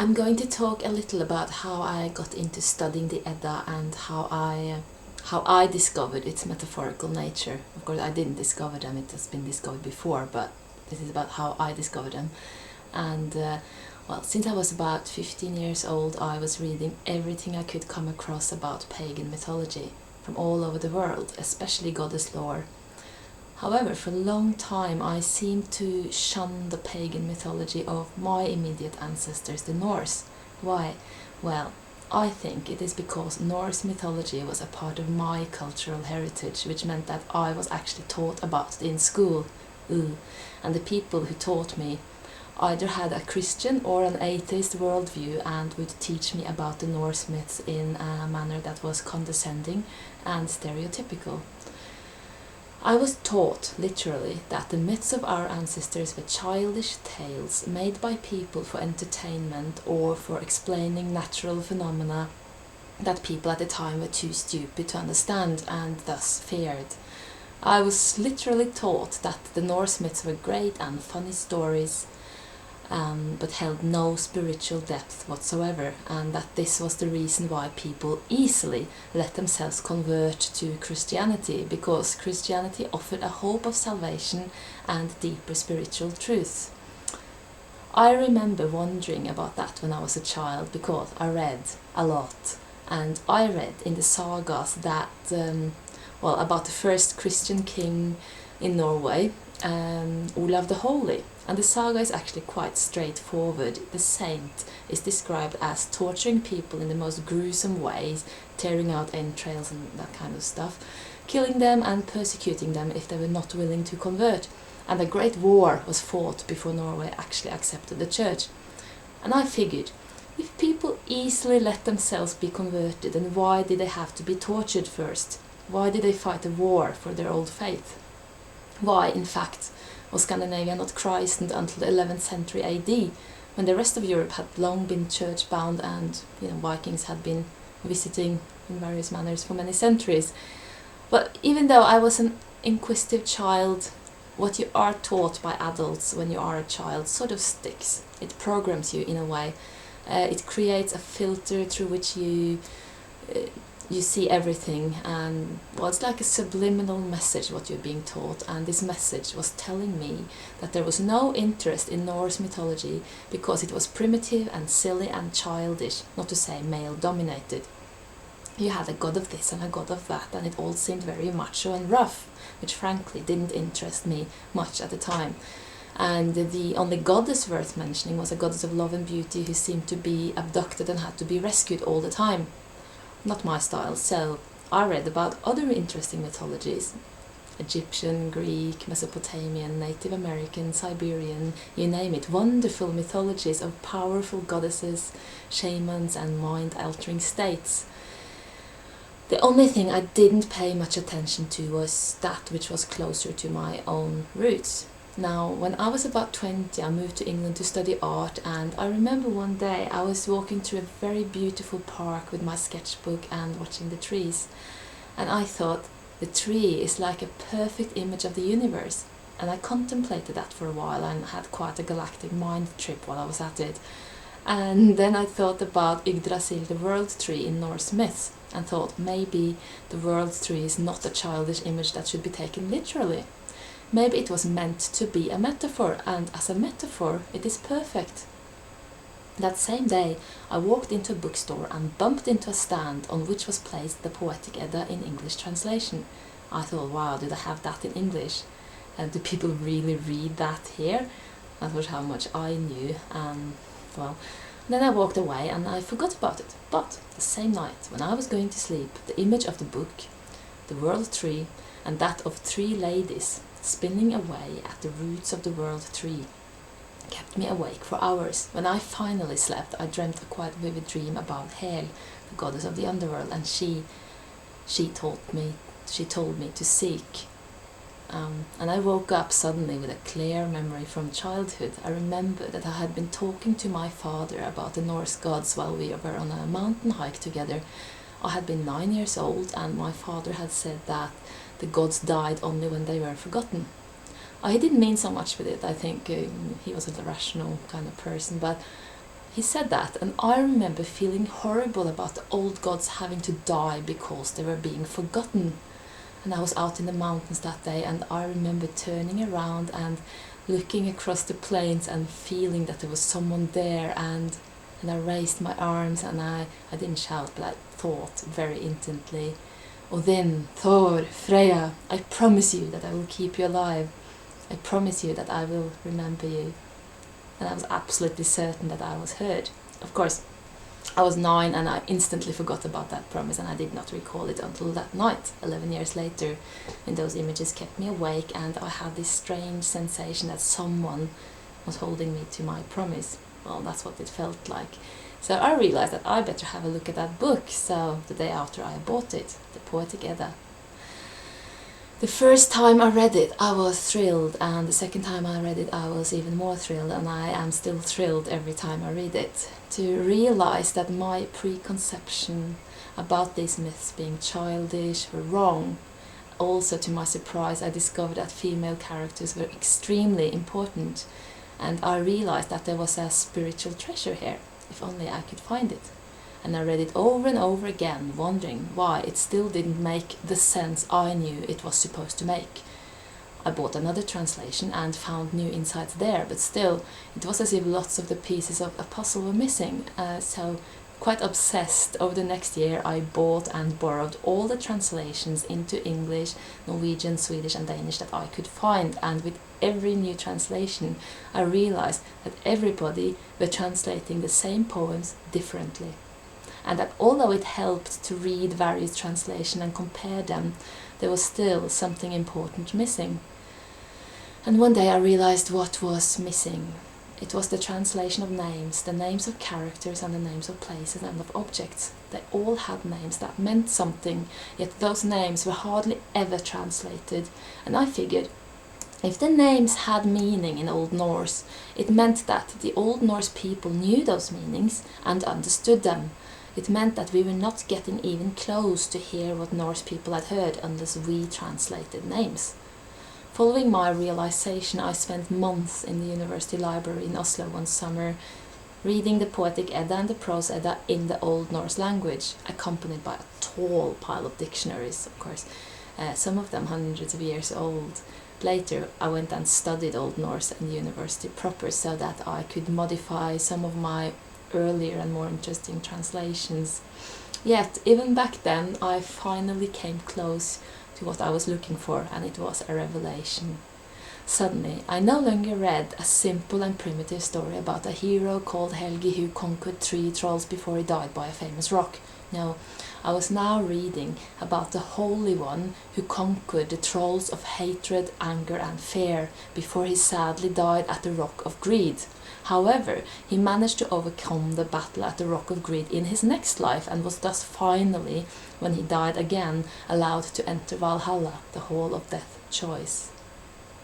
I'm going to talk a little about how I got into studying the Edda and how I discovered its metaphorical nature. Of course, I didn't discover them, it has been discovered before, but this is about how I discovered them. And well, since I was about 15 years old, I was reading everything I could come across about pagan mythology from all over the world, especially goddess lore. However, for a long time I seemed to shun the pagan mythology of my immediate ancestors, the Norse. Why? Well, I think it is because Norse mythology was a part of my cultural heritage, which meant that I was actually taught about it in school. And the people who taught me either had a Christian or an atheist worldview and would teach me about the Norse myths in a manner that was condescending and stereotypical. I was taught, literally, that the myths of our ancestors were childish tales made by people for entertainment or for explaining natural phenomena that people at the time were too stupid to understand and thus feared. I was literally taught that the Norse myths were great and funny stories, but held no spiritual depth whatsoever, and that this was the reason why people easily let themselves convert to Christianity, because Christianity offered a hope of salvation and deeper spiritual truth. I remember wondering about that when I was a child, because I read a lot, and I read in the sagas that, about the first Christian king in Norway, Olav the Holy. And the saga is actually quite straightforward. The saint is described as torturing people in the most gruesome ways, tearing out entrails and that kind of stuff, killing them and persecuting them if they were not willing to convert. And a great war was fought before Norway actually accepted the church. And I figured, if people easily let themselves be converted, then why did they have to be tortured first? Why did they fight a war for their old faith? Why, in fact, was Scandinavia not christened until the 11th century AD, when the rest of Europe had long been church-bound and Vikings had been visiting in various manners for many centuries? But even though I was an inquisitive child, what you are taught by adults when you are a child sort of sticks. It programs you in a way. It creates a filter through which you see everything, and it's like a subliminal message what you're being taught, and this message was telling me that there was no interest in Norse mythology because it was primitive and silly and childish, not to say male dominated. You had a god of this and a god of that, and it all seemed very macho and rough, which frankly didn't interest me much at the time. And the only goddess worth mentioning was a goddess of love and beauty who seemed to be abducted and had to be rescued all the time. Not my style, so I read about other interesting mythologies. Egyptian, Greek, Mesopotamian, Native American, Siberian, you name it. Wonderful mythologies of powerful goddesses, shamans and mind-altering states. The only thing I didn't pay much attention to was that which was closer to my own roots. Now, when I was about 20, I moved to England to study art, and I remember one day I was walking through a very beautiful park with my sketchbook and watching the trees. And I thought, the tree is like a perfect image of the universe. And I contemplated that for a while and had quite a galactic mind trip while I was at it. And then I thought about Yggdrasil, the world tree in Norse myths, and thought maybe the world tree is not a childish image that should be taken literally. Maybe it was meant to be a metaphor, and as a metaphor, it is perfect. That same day, I walked into a bookstore and bumped into a stand on which was placed the Poetic Edda in English translation. I thought, wow, do they have that in English? And do people really read that here? That was how much I knew. Then I walked away and I forgot about it. But the same night, when I was going to sleep, the image of the book, the world tree, and that of three ladies spinning away at the roots of the world tree kept me awake for hours. When I finally slept, I dreamt a quite vivid dream about Hel, the goddess of the underworld, and she told me to seek. And I woke up suddenly with a clear memory from childhood. I remember that I had been talking to my father about the Norse gods while we were on a mountain hike together. I had been 9 years old, and my father had said that the gods died only when they were forgotten. He didn't mean so much with it. I think he was a rational kind of person, but He said that, and I remember feeling horrible about the old gods having to die because they were being forgotten. And I was out in the mountains that day, and I remember turning around and looking across the plains and feeling that there was someone there, and I raised my arms, and I didn't shout, but I thought very intently, Odin, Thor, Freya, I promise you that I will keep you alive. I promise you that I will remember you. And I was absolutely certain that I was heard. Of course, I was 9 and I instantly forgot about that promise, and I did not recall it until that night, 11 years later, when those images kept me awake and I had this strange sensation that someone was holding me to my promise. Well, that's what it felt like. So I realized that I better have a look at that book, so the day after I bought it, the Poetic Edda. The first time I read it, I was thrilled, and the second time I read it, I was even more thrilled, and I am still thrilled every time I read it. To realize that my preconception about these myths being childish were wrong. Also, to my surprise, I discovered that female characters were extremely important, and I realized that there was a spiritual treasure here, if only I could find it. And I read it over and over again, wondering why it still didn't make the sense I knew it was supposed to make. I bought another translation and found new insights there, but still, it was as if lots of the pieces of a puzzle were missing. So, quite obsessed, over the next year I bought and borrowed all the translations into English, Norwegian, Swedish and Danish that I could find, and with every new translation I realized that everybody were translating the same poems differently. And that although it helped to read various translations and compare them, there was still something important missing. And one day I realized what was missing. It was the translation of names, the names of characters and the names of places and of objects. They all had names that meant something, yet those names were hardly ever translated. And I figured, if the names had meaning in Old Norse, it meant that the Old Norse people knew those meanings and understood them. It meant that we were not getting even close to hear what Norse people had heard unless we translated names. Following my realization, I spent months in the university library in Oslo one summer, reading the Poetic Edda and the Prose Edda in the Old Norse language, accompanied by a tall pile of dictionaries, of course, some of them hundreds of years old. Later, I went and studied Old Norse in the university proper, so that I could modify some of my earlier and more interesting translations. Yet, even back then, I finally came close to what I was looking for, and it was a revelation. Suddenly, I no longer read a simple and primitive story about a hero called Helgi who conquered 3 trolls before he died by a famous rock. No, I was now reading about the Holy One who conquered the trolls of hatred, anger and fear before he sadly died at the Rock of Greed. However, he managed to overcome the battle at the Rock of Greed in his next life, and was thus finally, when he died again, allowed to enter Valhalla, the Hall of Death choice.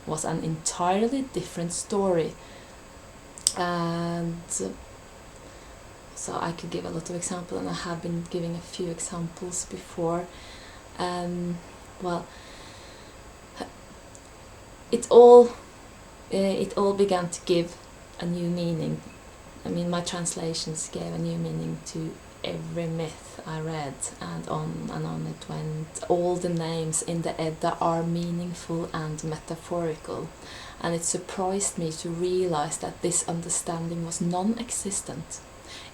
It was an entirely different story, and so I could give a lot of examples, and I have been giving a few examples before. Well, it all began to give a new meaning. I mean, my translations gave a new meaning to every myth I read, and on it went. All the names in the Edda are meaningful and metaphorical, and it surprised me to realize that this understanding was non-existent.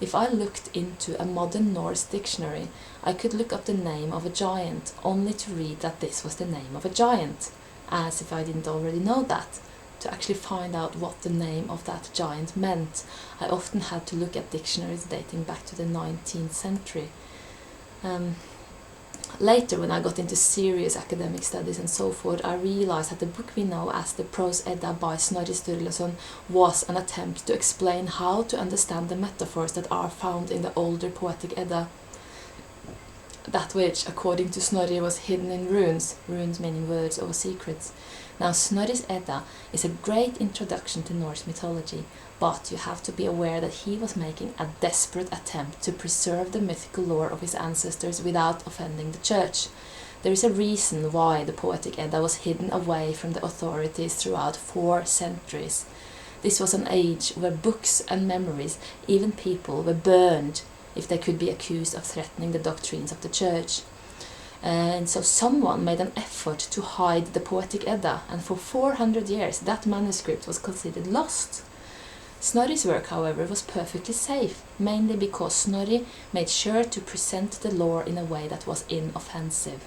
If I looked into a modern Norse dictionary, I could look up the name of a giant, only to read that this was the name of a giant, as if I didn't already know that. To actually find out what the name of that giant meant, I often had to look at dictionaries dating back to the 19th century. Later, when I got into serious academic studies and so forth, I realized that the book we know as the Prose Edda by Snorri Sturluson was an attempt to explain how to understand the metaphors that are found in the older Poetic Edda. That which, according to Snorri, was hidden in runes meaning words or secrets. Now, Snorri's Edda is a great introduction to Norse mythology, but you have to be aware that he was making a desperate attempt to preserve the mythical lore of his ancestors without offending the church. There is a reason why the Poetic Edda was hidden away from the authorities throughout 4 centuries. This was an age where books and memories, even people, were burned if they could be accused of threatening the doctrines of the church. And so someone made an effort to hide the Poetic Edda, and for 400 years that manuscript was considered lost. Snorri's work, however, was perfectly safe, mainly because Snorri made sure to present the lore in a way that was inoffensive.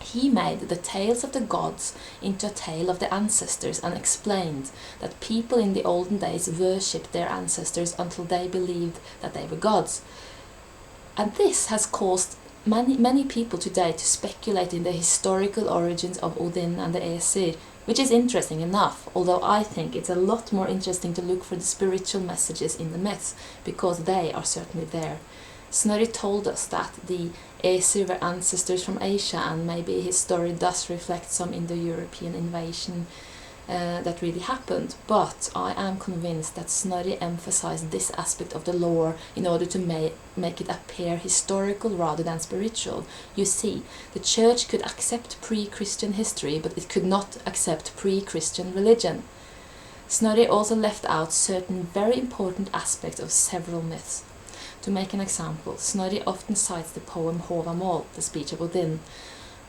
He made the tales of the gods into a tale of the ancestors and explained that people in the olden days worshipped their ancestors until they believed that they were gods. And this has caused many people today to speculate in the historical origins of Odin and the Aesir, which is interesting enough, although I think it's a lot more interesting to look for the spiritual messages in the myths, because they are certainly there. Snorri told us that the Aesir were ancestors from Asia, and maybe his story does reflect some Indo-European invasion that really happened, but I am convinced that Snorri emphasized this aspect of the lore in order to make it appear historical rather than spiritual. You see, the church could accept pre-Christian history, but it could not accept pre-Christian religion. Snorri also left out certain very important aspects of several myths. To make an example, Snorri often cites the poem Håvamål, the speech of Odin.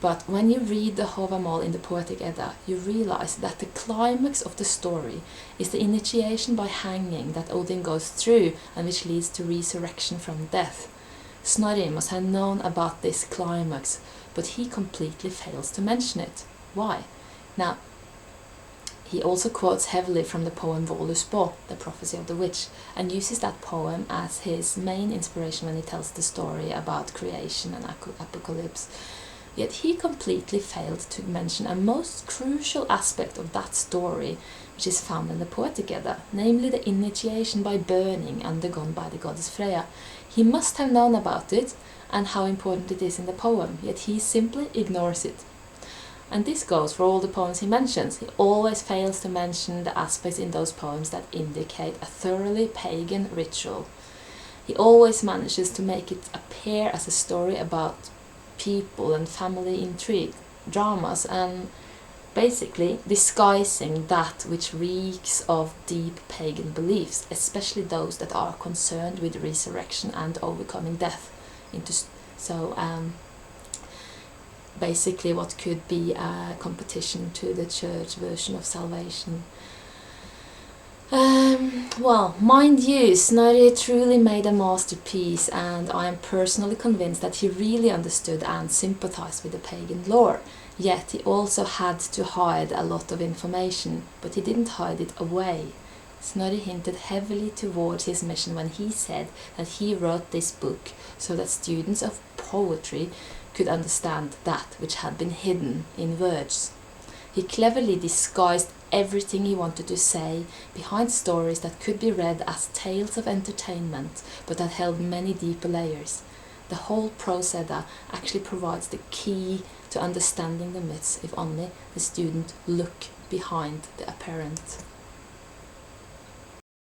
But when you read the Håvamål in the Poetic Edda, you realize that the climax of the story is the initiation by hanging that Odin goes through and which leads to resurrection from death. Snorri must have known about this climax, but he completely fails to mention it. Why? Now, he also quotes heavily from the poem Völuspá, the prophecy of the witch, and uses that poem as his main inspiration when he tells the story about creation and apocalypse. Yet he completely failed to mention a most crucial aspect of that story, which is found in the Poetic Edda, namely the initiation by burning undergone by the goddess Freya. He must have known about it and how important it is in the poem, yet he simply ignores it. And this goes for all the poems he mentions. He always fails to mention the aspects in those poems that indicate a thoroughly pagan ritual. He always manages to make it appear as a story about people and family intrigue, dramas, and basically disguising that which reeks of deep pagan beliefs, especially those that are concerned with resurrection and overcoming death. Basically what could be a competition to the church version of salvation. Well, mind you, Snorri truly made a masterpiece, and I am personally convinced that he really understood and sympathized with the pagan lore. Yet he also had to hide a lot of information, but he didn't hide it away. Snorri hinted heavily towards his mission when he said that he wrote this book so that students of poetry could understand that which had been hidden in words. He cleverly disguised everything he wanted to say behind stories that could be read as tales of entertainment, but that held many deeper layers. The whole prose Edda actually provides the key to understanding the myths if only the student look behind the apparent.